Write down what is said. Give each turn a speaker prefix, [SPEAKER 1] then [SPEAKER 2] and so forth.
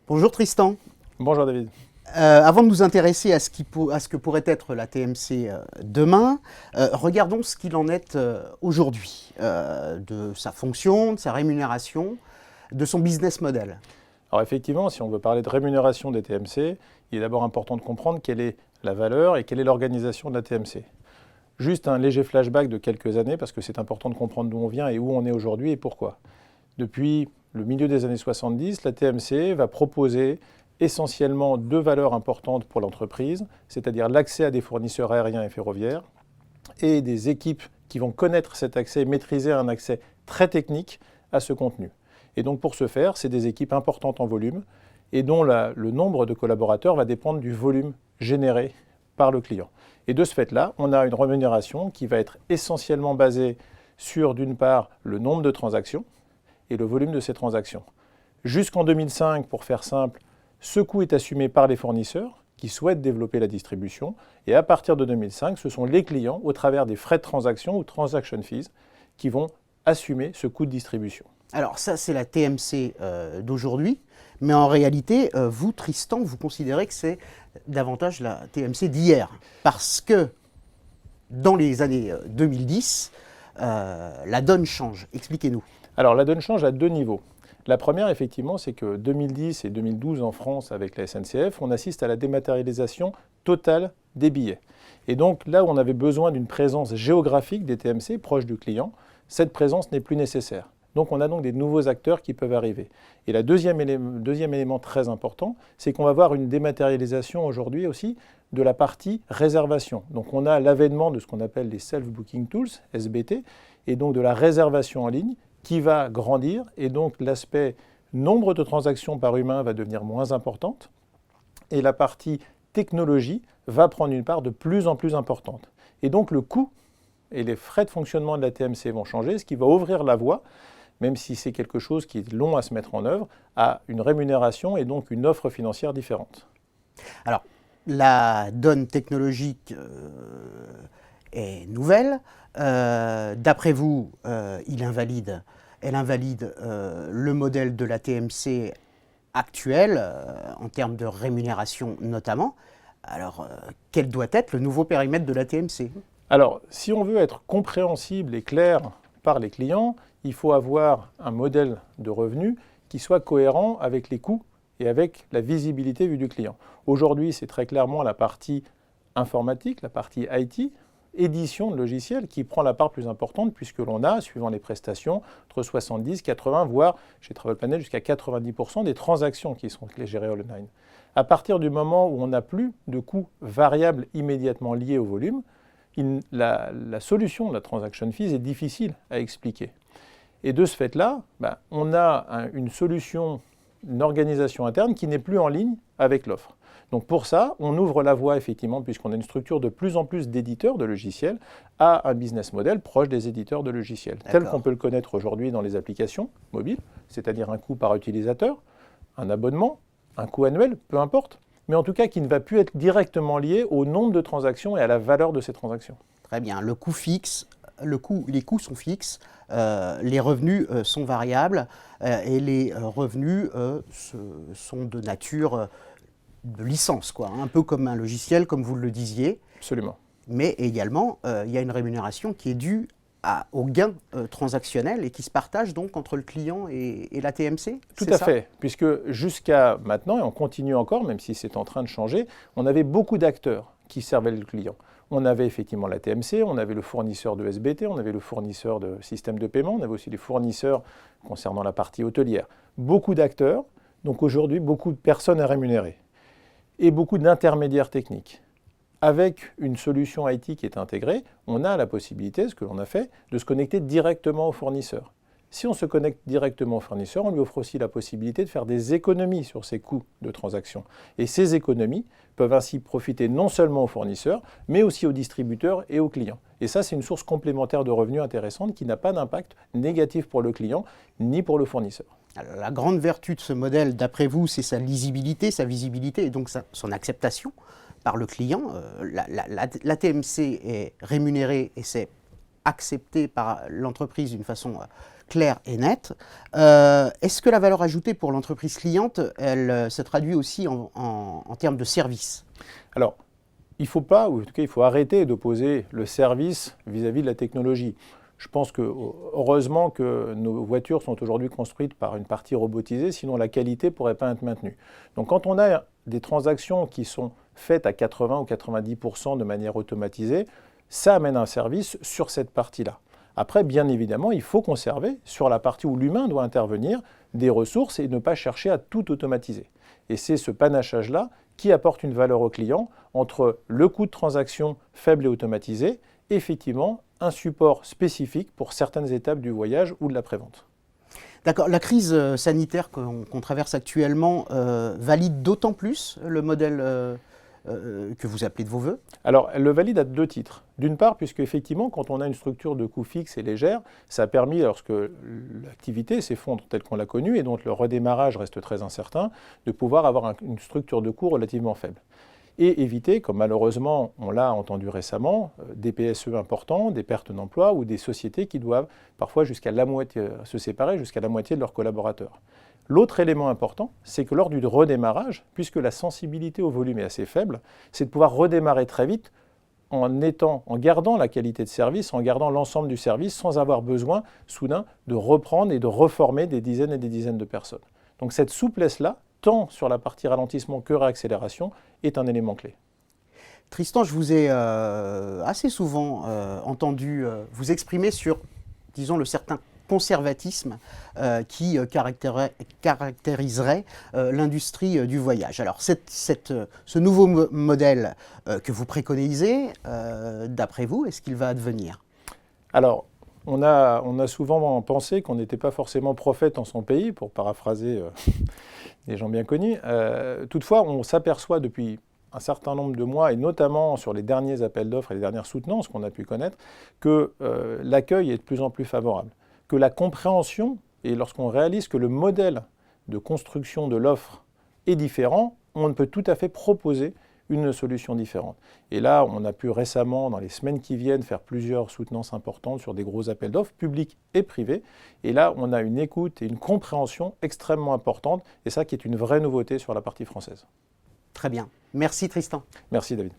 [SPEAKER 1] Bonjour Tristan.
[SPEAKER 2] Bonjour David.
[SPEAKER 1] Avant de nous intéresser à ce que pourrait être la TMC demain, regardons ce qu'il en est aujourd'hui, de sa fonction, de sa rémunération, de son business model.
[SPEAKER 2] Alors effectivement, si on veut parler de rémunération des TMC, il est d'abord important de comprendre quelle est la valeur et quelle est l'organisation de la TMC. Juste un léger flashback de quelques années, parce que c'est important de comprendre d'où on vient et où on est aujourd'hui et pourquoi. Depuis le milieu des années 70, la TMC va proposer essentiellement deux valeurs importantes pour l'entreprise, c'est-à-dire l'accès à des fournisseurs aériens et ferroviaires et des équipes qui vont connaître cet accès et maîtriser un accès très technique à ce contenu. Et donc pour ce faire, c'est des équipes importantes en volume et dont le nombre de collaborateurs va dépendre du volume généré par le client. Et de ce fait-là, on a une rémunération qui va être essentiellement basée sur, d'une part, le nombre de transactions et le volume de ces transactions. Jusqu'en 2005, pour faire simple, ce coût est assumé par les fournisseurs qui souhaitent développer la distribution. Et à partir de 2005, ce sont les clients, au travers des frais de transaction ou transaction fees, qui vont assumer ce coût de distribution.
[SPEAKER 1] Alors ça, c'est la TMC d'aujourd'hui, mais en réalité, vous, Tristan, vous considérez que c'est davantage la TMC d'hier, parce que dans les années 2010, la donne change. Expliquez-nous.
[SPEAKER 2] Alors la donne change à deux niveaux. La première, effectivement, c'est que 2010 et 2012 en France, avec la SNCF, on assiste à la dématérialisation totale des billets. Et donc là où on avait besoin d'une présence géographique des TMC proche du client, cette présence n'est plus nécessaire. Donc on a donc des nouveaux acteurs qui peuvent arriver. Et le deuxième élément très important, c'est qu'on va voir une dématérialisation aujourd'hui aussi de la partie réservation. Donc on a l'avènement de ce qu'on appelle les Self-Booking Tools, SBT, et donc de la réservation en ligne qui va grandir, et donc l'aspect nombre de transactions par humain va devenir moins importante, et la partie technologie va prendre une part de plus en plus importante. Et donc le coût et les frais de fonctionnement de la TMC vont changer, ce qui va ouvrir la voie, même si c'est quelque chose qui est long à se mettre en œuvre, à une rémunération et donc une offre financière différente.
[SPEAKER 1] Alors, la donne technologique est nouvelle. D'après vous, elle invalide le modèle de la TMC actuel, en termes de rémunération notamment. Alors, quel doit être le nouveau périmètre de la TMC?
[SPEAKER 2] Alors, si on veut être compréhensible et clair par les clients, il faut avoir un modèle de revenu qui soit cohérent avec les coûts et avec la visibilité vue du client. Aujourd'hui, c'est très clairement la partie informatique, la partie IT, édition de logiciels qui prend la part plus importante puisque l'on a, suivant les prestations, entre 70, 80, voire chez TravelPlanel jusqu'à 90% des transactions qui sont gérées online. À partir du moment où on n'a plus de coûts variables immédiatement liés au volume, la solution de la transaction fees est difficile à expliquer. Et de ce fait-là, on a une solution, une organisation interne qui n'est plus en ligne avec l'offre. Donc pour ça, on ouvre la voie effectivement, puisqu'on a une structure de plus en plus d'éditeurs de logiciels, à un business model proche des éditeurs de logiciels, tel qu'on peut le connaître aujourd'hui dans les applications mobiles, c'est-à-dire un coût par utilisateur, un abonnement, un coût annuel, peu importe, mais en tout cas qui ne va plus être directement lié au nombre de transactions et à la valeur de ces transactions.
[SPEAKER 1] Très bien, le coût fixe, les coûts sont fixes, les revenus sont variables et les revenus sont de nature de licence, quoi, un peu comme un logiciel, comme vous le disiez.
[SPEAKER 2] Absolument.
[SPEAKER 1] Mais également, il y a une rémunération qui est due au gain transactionnel et qui se partage donc entre le client et la TMC.
[SPEAKER 2] Tout à fait, puisque jusqu'à maintenant, et on continue encore, même si c'est en train de changer, on avait beaucoup d'acteurs qui servaient le client. On avait effectivement la TMC, on avait le fournisseur de SBT, on avait le fournisseur de système de paiement, on avait aussi les fournisseurs concernant la partie hôtelière. Beaucoup d'acteurs, donc aujourd'hui beaucoup de personnes à rémunérer et beaucoup d'intermédiaires techniques. Avec une solution IT qui est intégrée, on a la possibilité, ce que l'on a fait, de se connecter directement au fournisseur. Si on se connecte directement au fournisseur, on lui offre aussi la possibilité de faire des économies sur ses coûts de transaction. Et ces économies peuvent ainsi profiter non seulement aux fournisseurs, mais aussi aux distributeurs et aux clients. Et ça, c'est une source complémentaire de revenus intéressante qui n'a pas d'impact négatif pour le client ni pour le fournisseur.
[SPEAKER 1] Alors, la grande vertu de ce modèle, d'après vous, c'est sa lisibilité, sa visibilité et donc son acceptation par le client. La TMC est rémunérée et c'est accepté par l'entreprise d'une façon clair et net. Est-ce que la valeur ajoutée pour l'entreprise cliente, elle se traduit aussi en termes de service?
[SPEAKER 2] Alors, il ne faut pas, ou en tout cas, il faut arrêter d'opposer le service vis-à-vis de la technologie. Je pense que, heureusement que nos voitures sont aujourd'hui construites par une partie robotisée, sinon la qualité ne pourrait pas être maintenue. Donc quand on a des transactions qui sont faites à 80 ou 90% de manière automatisée, ça amène un service sur cette partie-là. Après, bien évidemment, il faut conserver, sur la partie où l'humain doit intervenir, des ressources et ne pas chercher à tout automatiser. Et c'est ce panachage-là qui apporte une valeur au client entre le coût de transaction faible et automatisé, et effectivement, un support spécifique pour certaines étapes du voyage ou de la prévente.
[SPEAKER 1] D'accord. La crise sanitaire qu'on traverse actuellement valide d'autant plus le modèle que vous appelez de vos voeux?
[SPEAKER 2] Alors, elle le valide à 2 titres. D'une part, puisque effectivement, quand on a une structure de coût fixe et légère, ça a permis, lorsque l'activité s'effondre telle qu'on l'a connue et dont le redémarrage reste très incertain, de pouvoir avoir une structure de coût relativement faible. Et éviter, comme malheureusement on l'a entendu récemment, des PSE importants, des pertes d'emplois ou des sociétés qui doivent parfois jusqu'à la moitié se séparer, jusqu'à la moitié de leurs collaborateurs. L'autre élément important, c'est que lors du redémarrage, puisque la sensibilité au volume est assez faible, c'est de pouvoir redémarrer très vite en gardant la qualité de service, en gardant l'ensemble du service, sans avoir besoin soudain de reprendre et de reformer des dizaines et des dizaines de personnes. Donc cette souplesse-là, tant sur la partie ralentissement que réaccélération, est un élément clé.
[SPEAKER 1] Tristan, je vous ai assez souvent entendu vous exprimer sur, disons, le certain conservatisme qui caractériserait l'industrie du voyage. Alors, ce nouveau modèle que vous préconisez, d'après vous, est-ce qu'il va advenir?
[SPEAKER 2] Alors, on a souvent pensé qu'on n'était pas forcément prophète en son pays, pour paraphraser des gens bien connus. Toutefois, on s'aperçoit depuis un certain nombre de mois, et notamment sur les derniers appels d'offres et les dernières soutenances qu'on a pu connaître, que l'accueil est de plus en plus favorable, que la compréhension, et lorsqu'on réalise que le modèle de construction de l'offre est différent, on peut tout à fait proposer une solution différente. Et là, on a pu récemment, dans les semaines qui viennent, faire plusieurs soutenances importantes sur des gros appels d'offres, publics et privés. Et là, on a une écoute et une compréhension extrêmement importante, et ça qui est une vraie nouveauté sur la partie française.
[SPEAKER 1] Très bien. Merci Tristan.
[SPEAKER 2] Merci David.